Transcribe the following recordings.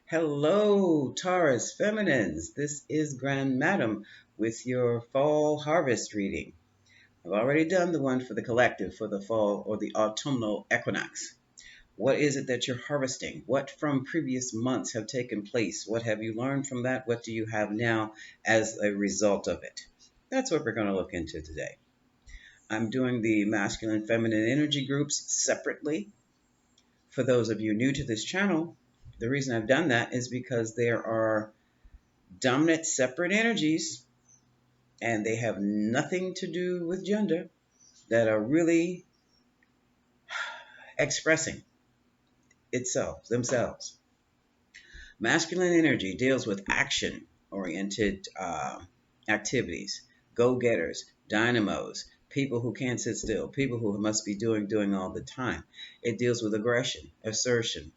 Hello, Taurus Feminines. This is Grand Madam with your fall harvest reading. I've already done the one for the collective for the fall or the autumnal equinox. What is it that you're harvesting? What from previous months have taken place? What have you learned from that? What do you have now as a result of it? That's what we're going to look into today. I'm doing the masculine feminine energy groups separately. For those of you new to this channel, the reason I've done that is because there are dominant separate energies, and they have nothing to do with gender, that are really expressing itself, themselves. Masculine energy deals with action oriented activities, go getters, dynamos, people who can't sit still, people who must be doing all the time. It deals with aggression, assertion.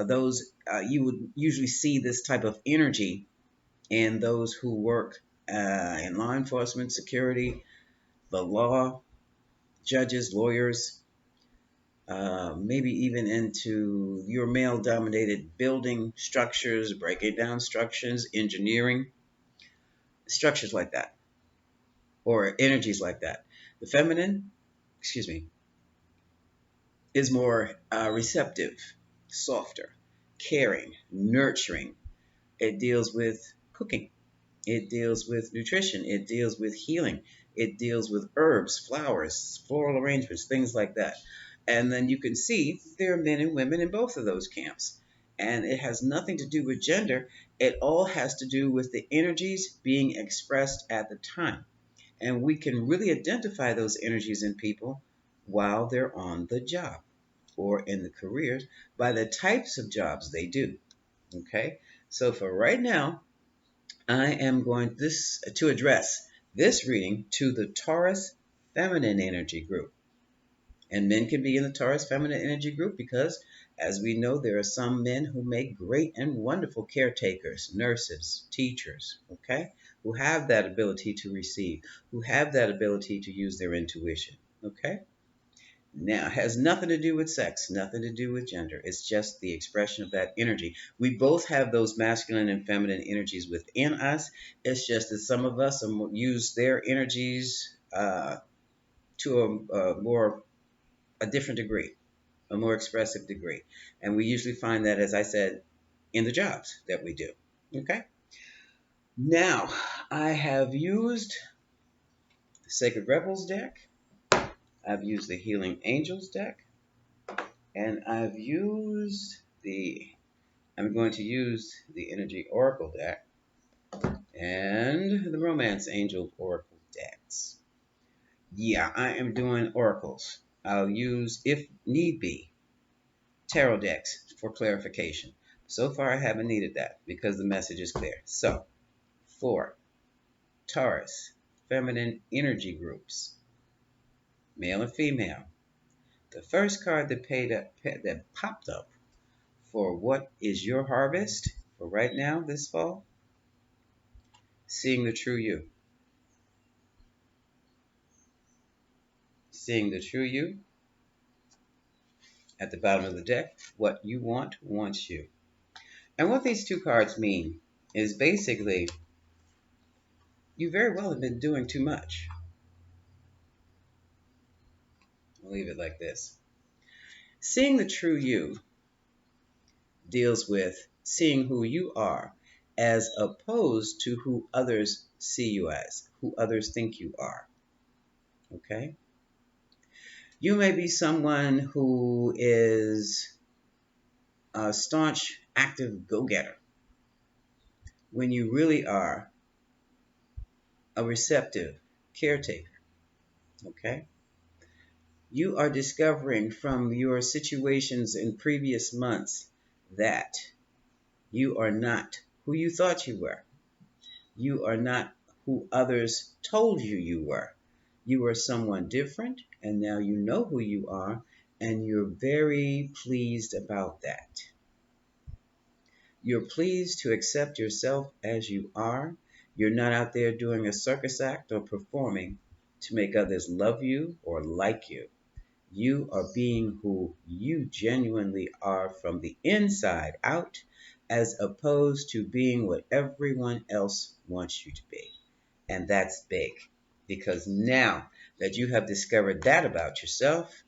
Those You would usually see this type of energy in those who work in law enforcement, security, the law, judges, lawyers, maybe even into your male dominated building structures, breaking down structures, engineering, structures like that, or energies like that. The feminine, excuse me, is more receptive, softer, caring, nurturing. It deals with cooking. It deals with nutrition. It deals with healing. It deals with herbs, flowers, floral arrangements, things like that. And then you can see there are men and women in both of those camps. And it has nothing to do with gender. It all has to do with the energies being expressed at the time. And we can really identify those energies in people while they're on the job or in the careers by the types of jobs they do. Okay? So for right now, I am going this to address this reading to the Taurus feminine energy group. And men can be in the Taurus feminine energy group because, as we know, there are some men who make great and wonderful caretakers, nurses, teachers, okay, who have that ability to receive, who have that ability to use their intuition, okay? Now, it has nothing to do with sex, nothing to do with gender. It's just the expression of that energy. We both have those masculine and feminine energies within us. It's just that some of us use their energies to a different degree, a more expressive degree. And we usually find that, as I said, in the jobs that we do. Okay? Now, I have used the Sacred Rebels deck. I've used the Healing Angels deck. And I'm going to use the Energy Oracle deck and the Romance Angel Oracle decks. Yeah, I am doing oracles. I'll use, if need be, tarot decks for clarification. So far, I haven't needed that because the message is clear. So, for Taurus, feminine energy groups, male and female, the first card that popped up for what is your harvest for right now this fall, seeing the true you. Seeing the true you at the bottom of the deck, what you want wants you. And what these two cards mean is basically you very well have been doing too much. I'll leave it like this. Seeing the true you deals with seeing who you are as opposed to who others see you as, who others think you are. Okay? You may be someone who is a staunch, active go-getter when you really are a receptive caretaker. Okay? You are discovering from your situations in previous months that you are not who you thought you were. You are not who others told you you were. You are someone different, and now you know who you are, and you're very pleased about that. You're pleased to accept yourself as you are. You're not out there doing a circus act or performing to make others love you or like you. You are being who you genuinely are from the inside out as opposed to being what everyone else wants you to be. And that's big because now that you have discovered that about yourself,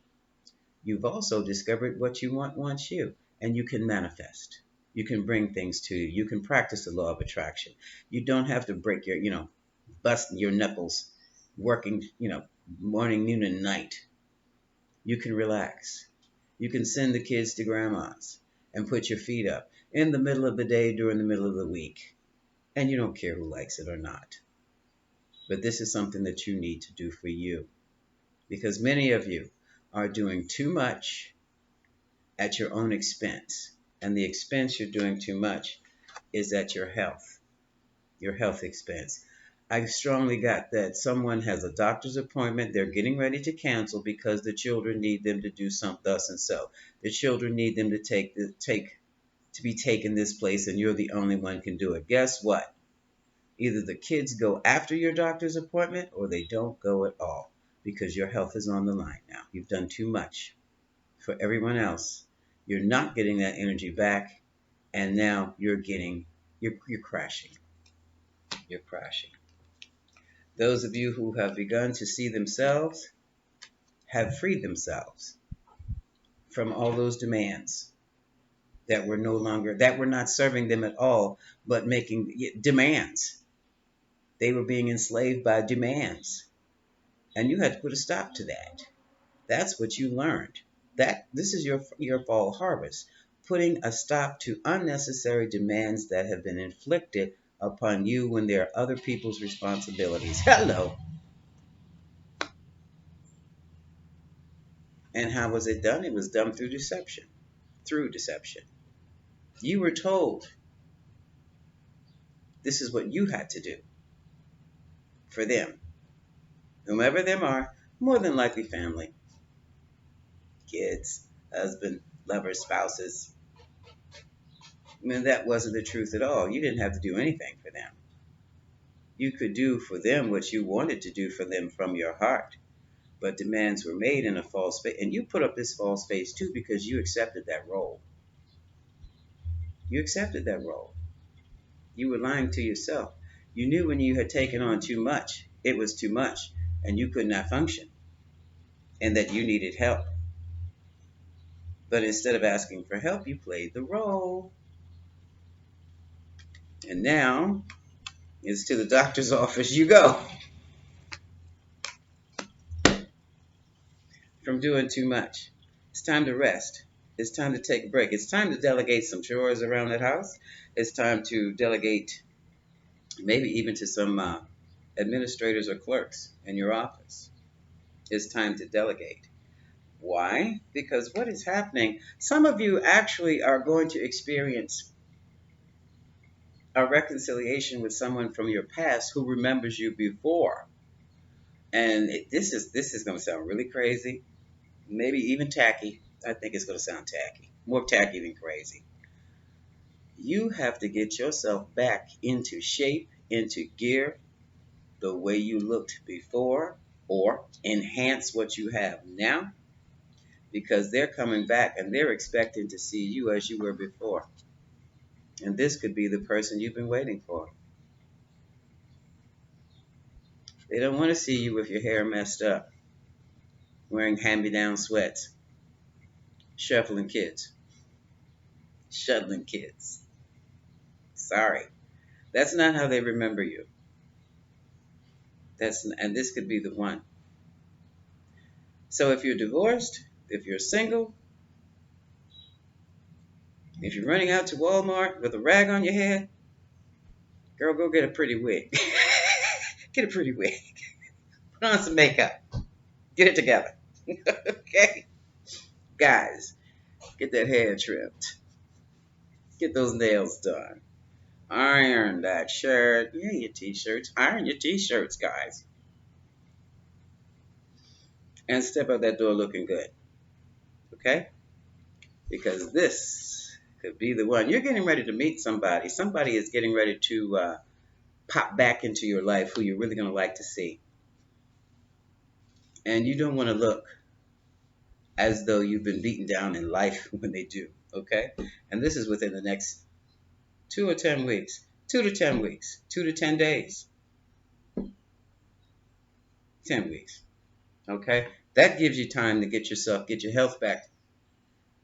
you've also discovered what you wants you, and you can manifest. You can bring things to you. You can practice the law of attraction. You don't have to break your, bust your knuckles working, morning, noon, and night. You can relax. You can send the kids to grandma's and put your feet up in the middle of the day during the middle of the week. And you don't care who likes it or not. But this is something that you need to do for you because many of you are doing too much at your own expense. And the expense you're doing too much is at your health expense. I strongly got that someone has a doctor's appointment they're getting ready to cancel because the children need them to do something thus and so. The children need them to to be taken this place and you're the only one can do it. Guess what? Either the kids go after your doctor's appointment or they don't go at all because your health is on the line now. You've done too much for everyone else. You're not getting that energy back, and now you're crashing. You're crashing. Those of you who have begun to see themselves have freed themselves from all those demands that were not serving them at all, but making demands. They were being enslaved by demands, and you had to put a stop to that. That's what you learned. That this is your fall harvest, putting a stop to unnecessary demands that have been inflicted upon you when they are other people's responsibilities. Hello. And how was it done? It was done through deception. Through deception. You were told this is what you had to do for them, whomever them are, more than likely family, kids, husband, lovers, spouses. I mean, that wasn't the truth at all. You didn't have to do anything for them. You could do for them what you wanted to do for them from your heart. But demands were made in a false face. And you put up this false face too because you accepted that role. You accepted that role. You were lying to yourself. You knew when you had taken on too much, it was too much, and you could not function, and that you needed help. But instead of asking for help, you played the role. And now it's to the doctor's office you go from doing too much. It's time to rest. It's time to take a break. It's time to delegate some chores around that house. It's time to delegate maybe even to some administrators or clerks in your office. It's time to delegate. Why? Because what is happening, some of you actually are going to experience a reconciliation with someone from your past who remembers you before. And this is going to sound really crazy, maybe even tacky. I think it's going to sound tacky, more tacky than crazy. You have to get yourself back into shape, into gear, the way you looked before, or enhance what you have now, because they're coming back and they're expecting to see you as you were before. And this could be the person you've been waiting for. They don't want to see you with your hair messed up, wearing hand-me-down sweats, shuffling kids. Shuttling kids. Sorry. That's not how they remember you. And this could be the one. So if you're divorced, if you're single, if you're running out to Walmart with a rag on your head, girl, go get a pretty wig. Get a pretty wig. Put on some makeup. Get it together. Okay? Guys, get that hair trimmed. Get those nails done. Iron that shirt. Yeah, your t-shirts. Iron your t-shirts, guys. And step out that door looking good. Okay? Because this could be the one. You're getting ready to meet somebody. Somebody is getting ready to pop back into your life who you're really going to like to see. And you don't want to look as though you've been beaten down in life when they do. Okay? And this is within the next 2 or 10 weeks, 2 to 10 weeks, 2 to 10 days, 10 weeks. Okay? That gives you time to get your health back,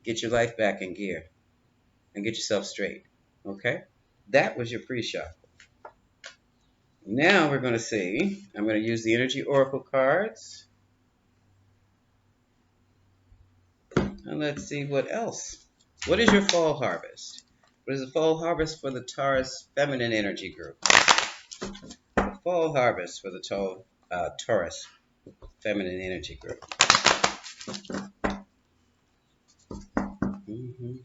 get your life back in gear, and get yourself straight. Okay? That was your pre-show. Now we're going to see, I'm going to use the Energy Oracle cards. And let's see what else. What is your fall harvest? What is the fall harvest for the Taurus feminine energy group? The fall harvest for the Taurus feminine energy group. Mm-hmm.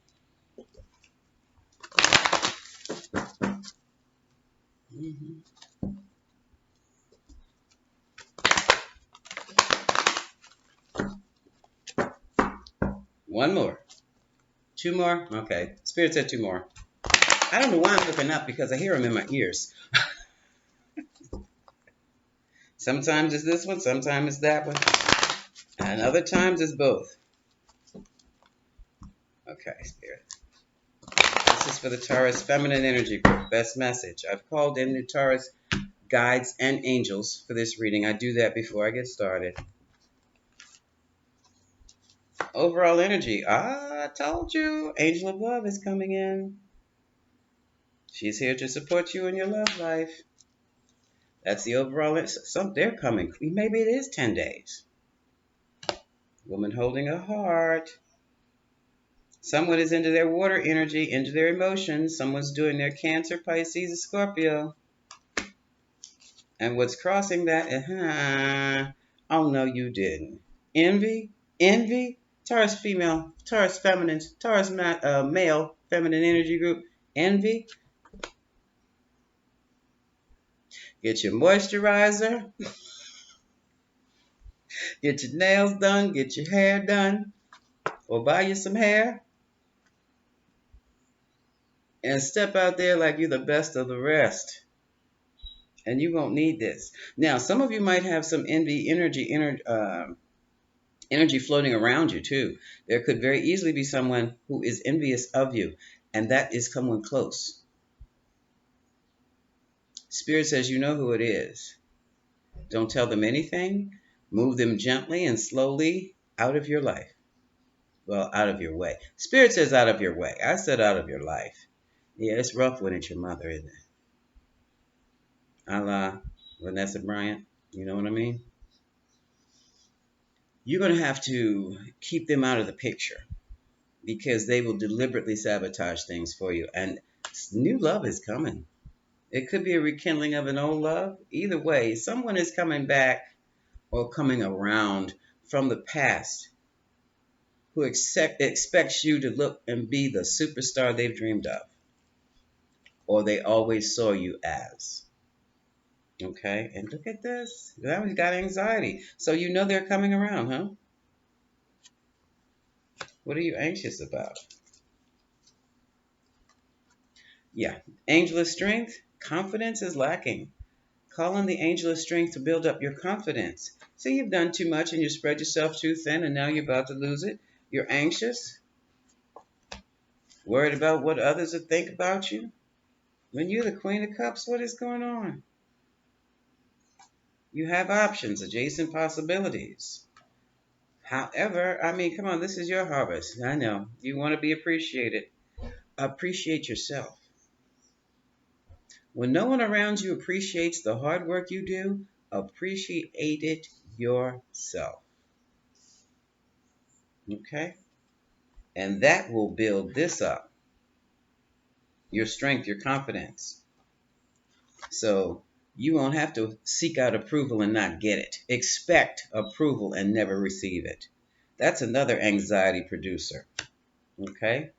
Mm-hmm. One more. Two more? Okay. Spirit said two more. I don't know why I'm looking up because I hear them in my ears. Sometimes it's this one, sometimes it's that one, and other times it's both. Okay, Spirit. This is for the Taurus feminine energy group. Best message. I've called in the Taurus guides and angels for this reading. I do that before I get started. Overall energy. I told you. Angel of Love is coming in. She's here to support you in your love life. That's the overall. They're coming. Maybe it is 10 days. Woman holding a heart. Someone is into their water energy, into their emotions. Someone's doing their Cancer, Pisces, or Scorpio. And what's crossing that? Oh, no, you didn't. Envy? Envy? Taurus female, Taurus feminine, Taurus male, feminine energy group. Envy? Get your moisturizer. Get your nails done. Get your hair done. Or buy you some hair. And step out there like you're the best of the rest. And you won't need this. Now, some of you might have some envy energy floating around you too. There could very easily be someone who is envious of you, and that is someone close. Spirit says you know who it is. Don't tell them anything. Move them gently and slowly out of your life. Well, out of your way. Spirit says out of your way. I said out of your life. Yeah, it's rough when it's your mother, isn't it? A la Vanessa Bryant. You know what I mean? You're going to have to keep them out of the picture because they will deliberately sabotage things for you. And new love is coming. It could be a rekindling of an old love. Either way, someone is coming back or coming around from the past who expects you to look and be the superstar they've dreamed of or they always saw you as. Okay, and look at this. Now we've got anxiety. So you know they're coming around, huh? What are you anxious about? Yeah, angel of strength. Confidence is lacking. Call on the angel of strength to build up your confidence. See, you've done too much and you spread yourself too thin and now you're about to lose it. You're anxious, worried about what others will think about you. When you're the Queen of Cups, what is going on? You have options, adjacent possibilities. However, I mean, come on, this is your harvest. I know. You want to be appreciated. Appreciate yourself. When no one around you appreciates the hard work you do, appreciate it yourself. Okay? And that will build this up. Your strength, your confidence. So you won't have to seek out approval and not get it. Expect approval and never receive it. That's another anxiety producer. Okay?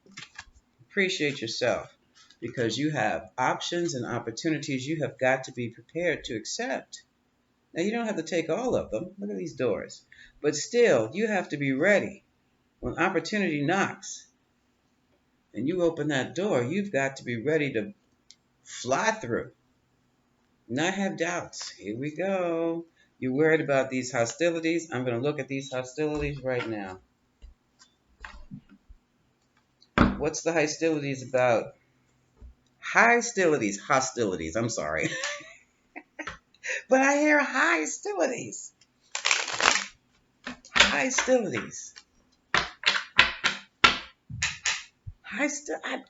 Appreciate yourself because you have options and opportunities you have got to be prepared to accept. Now, you don't have to take all of them. Look at these doors. But still, you have to be ready. When opportunity knocks and you open that door, you've got to be ready to fly through. Not have doubts. Here we go. You're worried about these hostilities. I'm going to look at these hostilities right now. What's the hostilities about? hostilities. I'm sorry. But I hear hostilities. Hostilities.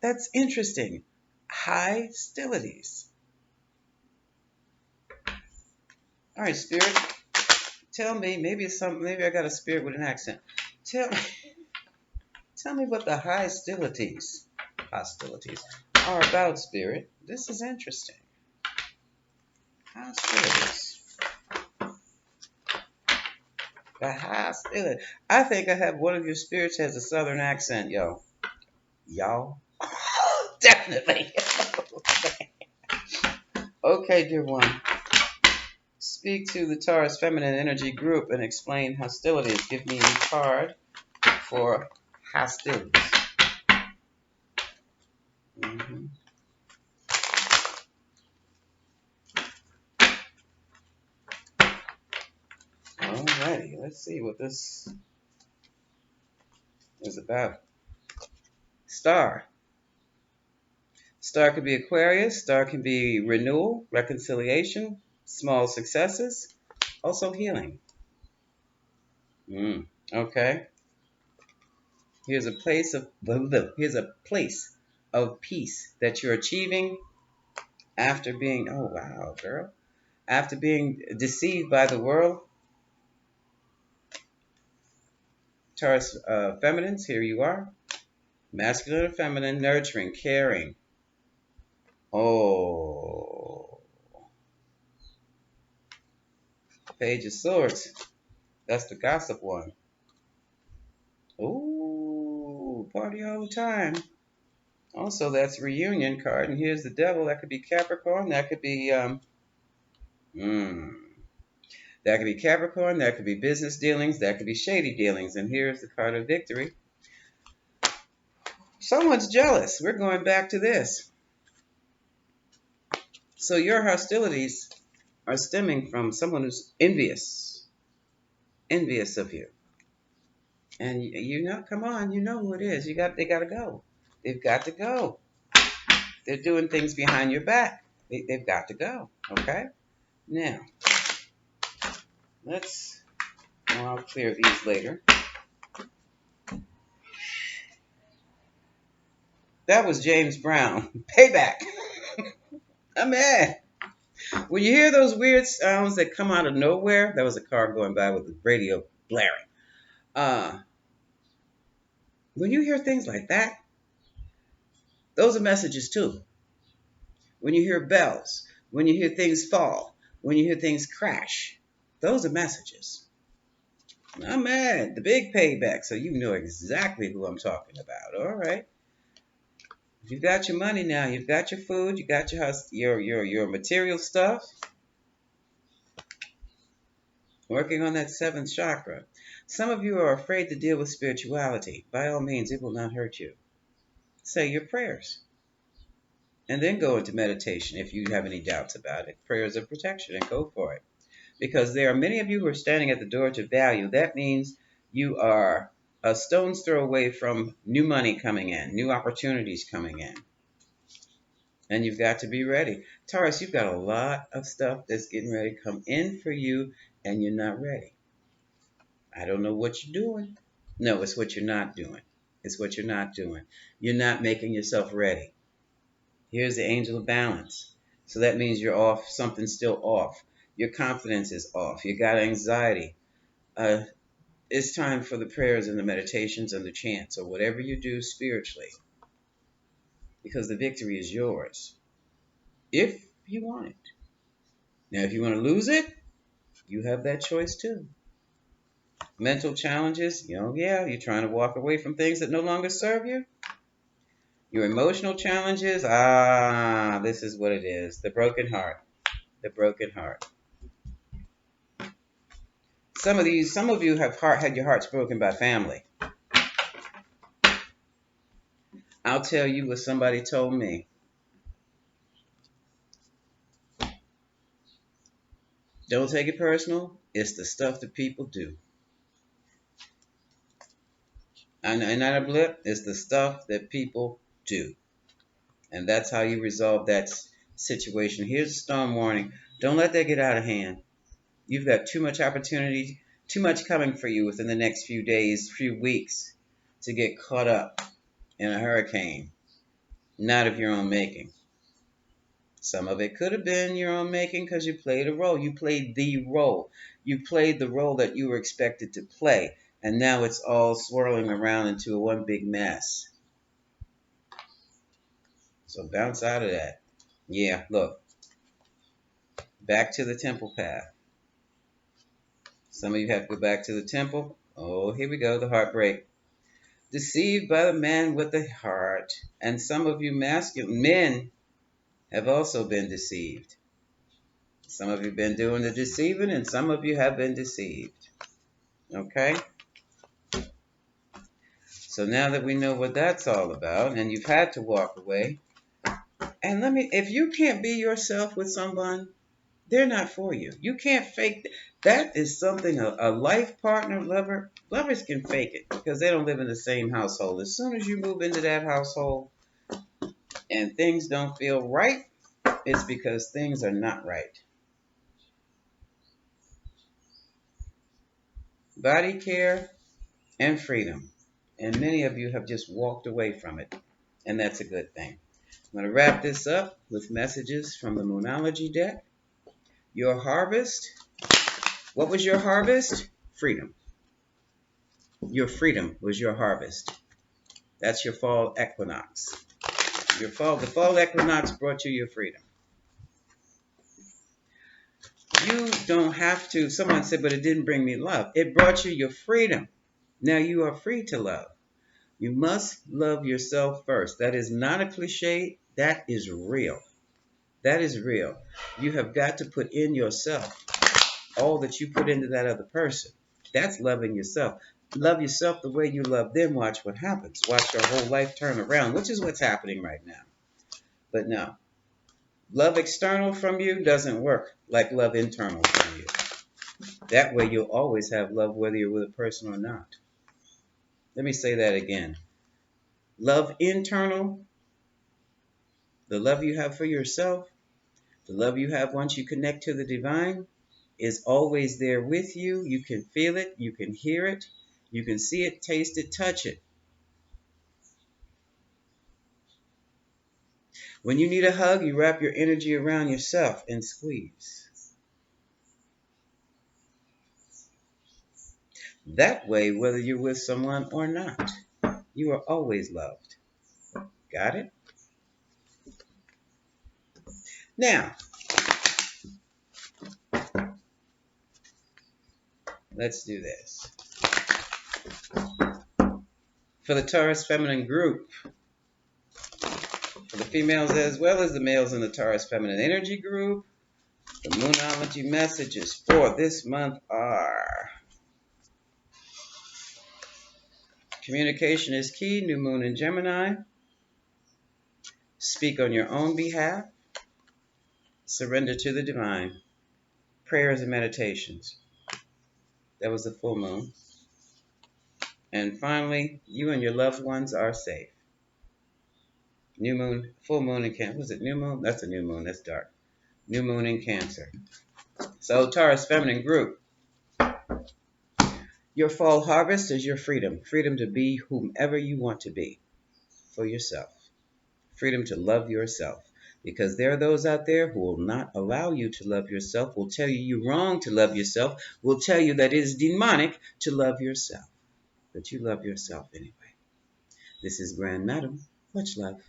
That's interesting. Hostilities. All right, spirit. Tell me, maybe it's something. Maybe I got a spirit with an accent. Tell, tell me what the hostilities are about, spirit. This is interesting. Hostilities. The hostility. I think I have one of your spirits has a southern accent, yo. Y'all. Definitely. Okay, dear one. Speak to the Taurus feminine energy group and explain hostilities. Give me a card for hostilities. Mm-hmm. Alrighty, let's see what this is about. Star. Star could be Aquarius. Star can be renewal, reconciliation, small successes, also healing. Okay. Here's a place of peace that you're achieving after being, oh wow, girl, after being deceived by the world. Taurus feminines, here you are. Masculine or feminine, nurturing, caring. Oh, Page of Swords. That's the gossip one. Ooh, party all the time. Also, that's reunion card. And here's the devil. That could be Capricorn. That could be mm, that could be Capricorn. That could be business dealings. That could be shady dealings. And here's the card of victory. Someone's jealous. We're going back to this. So your hostilities are stemming from someone who's envious of you. And you know, come on, you know who it is. They got to go. They've got to go. They're doing things behind your back. They've got to go. Okay. Now, I'll clear these later. That was James Brown. Payback. I'm mad. When you hear those weird sounds that come out of nowhere, that was a car going by with the radio blaring. When you hear things like that, those are messages too. When you hear bells, when you hear things fall, when you hear things crash, those are messages. I'm mad. The big payback, so you know exactly who I'm talking about. All right. You've got your money now. You've got your food. You got your house, your material stuff. Working on that seventh chakra. Some of you are afraid to deal with spirituality. By all means, it will not hurt you. Say your prayers. And then go into meditation if you have any doubts about it. Prayers of protection, and go for it. Because there are many of you who are standing at the door to value. That means you are a stone's throw away from new money coming in, new opportunities coming in. And you've got to be ready. Taurus, you've got a lot of stuff that's getting ready to come in for you, and you're not ready. I don't know what you're doing. No, it's what you're not doing. It's what you're not doing. You're not making yourself ready. Here's the angel of balance. So that means you're off, something's still off. Your confidence is off. You got anxiety. It's time for the prayers and the meditations and the chants or whatever you do spiritually. Because the victory is yours. If you want it. Now, if you want to lose it, you have that choice too. Mental challenges, yeah, you're trying to walk away from things that no longer serve you. Your emotional challenges, this is what it is. The broken heart. The broken heart. Some of you have had your hearts broken by family. I'll tell you what somebody told me. Don't take it personal. It's the stuff that people do. And not a blip. It's the stuff that people do. And that's how you resolve that situation. Here's a storm warning. Don't let that get out of hand. You've got too much opportunity, too much coming for you within the next few days, few weeks to get caught up in a hurricane, not of your own making. Some of it could have been your own making because you played a role. You played the role. You played the role that you were expected to play. And now it's all swirling around into a one big mess. So bounce out of that. Yeah, look. Back to the temple path. Some of you have to go back to the temple. Oh, here we go, the heartbreak. Deceived by the man with the heart. And some of you masculine men have also been deceived. Some of you have been doing the deceiving, and some of you have been deceived. Okay? So now that we know what that's all about, and you've had to walk away, and if you can't be yourself with someone, they're not for you. You can't fake that. Is something a life partner, lovers can fake it because they don't live in the same household. As soon as you move into that household and things don't feel right, it's because things are not right. Body care and freedom. And many of you have just walked away from it. And that's a good thing. I'm going to wrap this up with messages from the Moonology deck. Your harvest. What was your harvest? Freedom. Your freedom was your harvest. That's your fall equinox. The fall equinox brought you your freedom. You don't have to. Someone said, but it didn't bring me love. It brought you your freedom. Now you are free to love. You must love yourself first. That is not a cliche. That is real. That is real. You have got to put in yourself all that you put into that other person. That's loving yourself. Love yourself the way you love them. Watch what happens. Watch your whole life turn around, which is what's happening right now. But no, love external from you doesn't work like love internal from you. That way you'll always have love whether you're with a person or not. Let me say that again. Love internal, the love you have for yourself, the love you have once you connect to the divine, is always there with you. You can feel it. You can hear it. You can see it, taste it, touch it. When you need a hug, you wrap your energy around yourself and squeeze. That way, whether you're with someone or not, you are always loved. Got it? Now, let's do this. For the Taurus feminine group, for the females as well as the males in the Taurus feminine energy group, the Moonology messages for this month are: communication is key, new moon in Gemini. Speak on your own behalf. Surrender to the divine. Prayers and meditations. That was the full moon. And finally, you and your loved ones are safe. New moon, full moon in Cancer. Was it new moon? That's a new moon. That's dark. New moon in Cancer. So, Taurus feminine group. Your fall harvest is your freedom. Freedom to be whomever you want to be for yourself. Freedom to love yourself. Because there are those out there who will not allow you to love yourself, will tell you you're wrong to love yourself, will tell you that it is demonic to love yourself. But you love yourself anyway. This is Grand Madam. Much love.